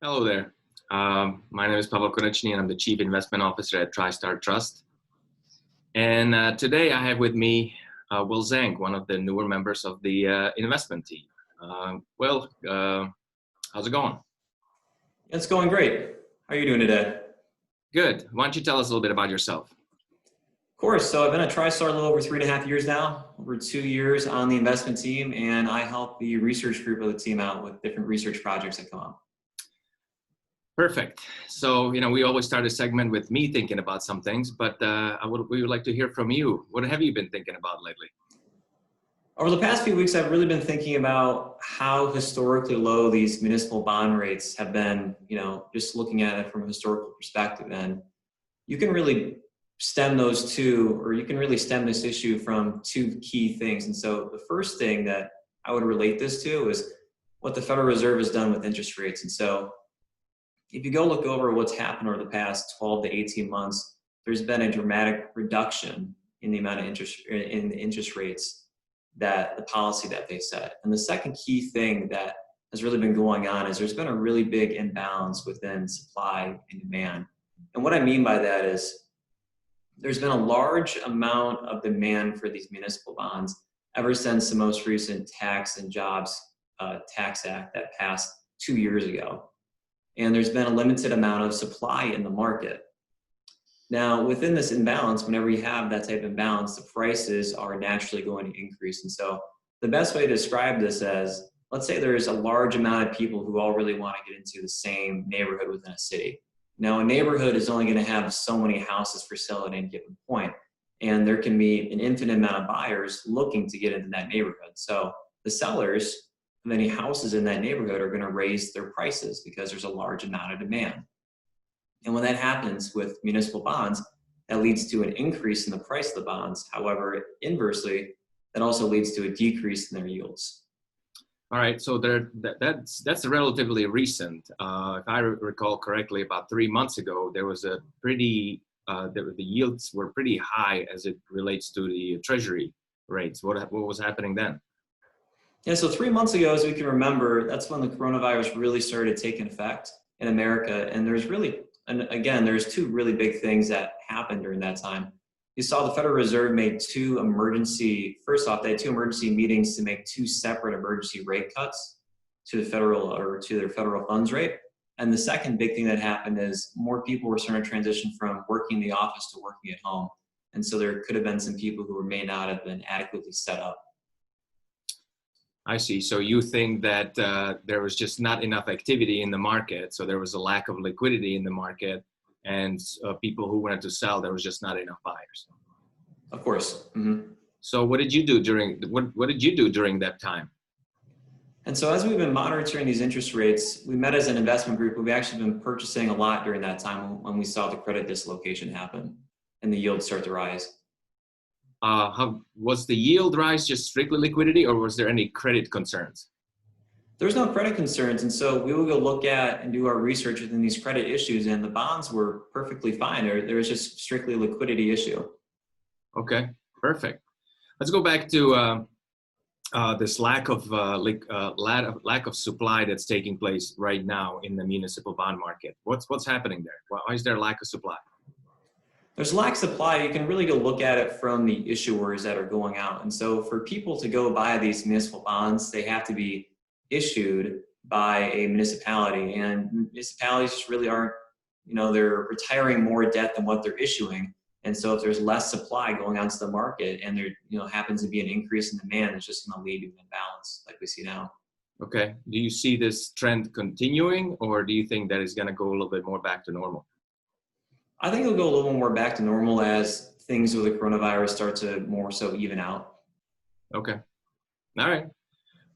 Hello there. My name is Pavel Konecny, and I'm the Chief Investment Officer at TriStar Trust. And today I have with me Will Zank, one of the newer members of the investment team. Will, how's it going? It's going great. How are you doing today? Good. Why don't you tell us a little bit about yourself? Of course. So I've been at TriStar a little over 3.5 years now, over 2 years on the investment team, and I help the research group of the team out with different research projects that come up. Perfect. So, we always start a segment with me thinking about some things, but we would like to hear from you. What have you been thinking about lately? Over the past few weeks, I've really been thinking about how historically low these municipal bond rates have been, just looking at it from a historical perspective. And you can really stem this issue from two key things. And so the first thing that I would relate this to is what the Federal Reserve has done with interest rates. And so if you go look over what's happened over the past 12 to 18 months, there's been a dramatic reduction in the amount of interest rates that the policy that they set. And the second key thing that has really been going on is there's been a really big imbalance within supply and demand. And what I mean by that is there's been a large amount of demand for these municipal bonds ever since the most recent Tax and Jobs Tax Act that passed 2 years ago. And there's been a limited amount of supply in the market. Now, within this imbalance, whenever you have that type of imbalance, the prices are naturally going to increase. And so the best way to describe this as, let's say there's a large amount of people who all really want to get into the same neighborhood within a city. Now, a neighborhood is only going to have so many houses for sale at any given point, and there can be an infinite amount of buyers looking to get into that neighborhood. So the sellers of any houses in that neighborhood are going to raise their prices because there's a large amount of demand. And when that happens with municipal bonds, that leads to an increase in the price of the bonds. However, inversely, that also leads to a decrease in their yields. All right, so that's relatively recent. If I recall correctly, about 3 months ago, there was the yields were pretty high as it relates to the treasury rates. What was happening then? Yeah, so 3 months ago, as we can remember, that's when the coronavirus really started taking effect in America. And there's two really big things that happened during that time. You saw the Federal Reserve made they had two emergency meetings to make two separate emergency rate cuts to their federal funds rate. And the second big thing that happened is more people were starting to transition from working in the office to working at home. And so there could have been some people who may not have been adequately set up. I see. So you think that there was just not enough activity in the market, so there was a lack of liquidity in the market, and people who wanted to sell, there was just not enough buyers. Of course. Mm-hmm. So what did you do during that time? And so as we've been monitoring these interest rates, we met as an investment group. We've actually been purchasing a lot during that time when we saw the credit dislocation happen and the yields start to rise. Was the yield rise just strictly liquidity, or was there any credit concerns? There's no credit concerns, and so we will go look at and do our research within these credit issues, and the bonds were perfectly fine. There was just strictly a liquidity issue. Okay, perfect. Let's go back to this lack of supply that's taking place right now in the municipal bond market. What's happening there? Why is there a lack of supply? There's lack of supply. You can really go look at it from the issuers that are going out. And so for people to go buy these municipal bonds, they have to be issued by a municipality. And municipalities really aren't, they're retiring more debt than what they're issuing. And so if there's less supply going onto the market and there happens to be an increase in demand, it's just going to lead to an imbalance like we see now. Okay. Do you see this trend continuing, or do you think that it's going to go a little bit more back to normal? I think it'll go a little more back to normal as things with the coronavirus start to more so even out. Okay. All right.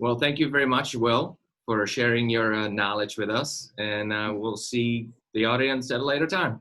Well, thank you very much, Will, for sharing your knowledge with us. And we'll see the audience at a later time.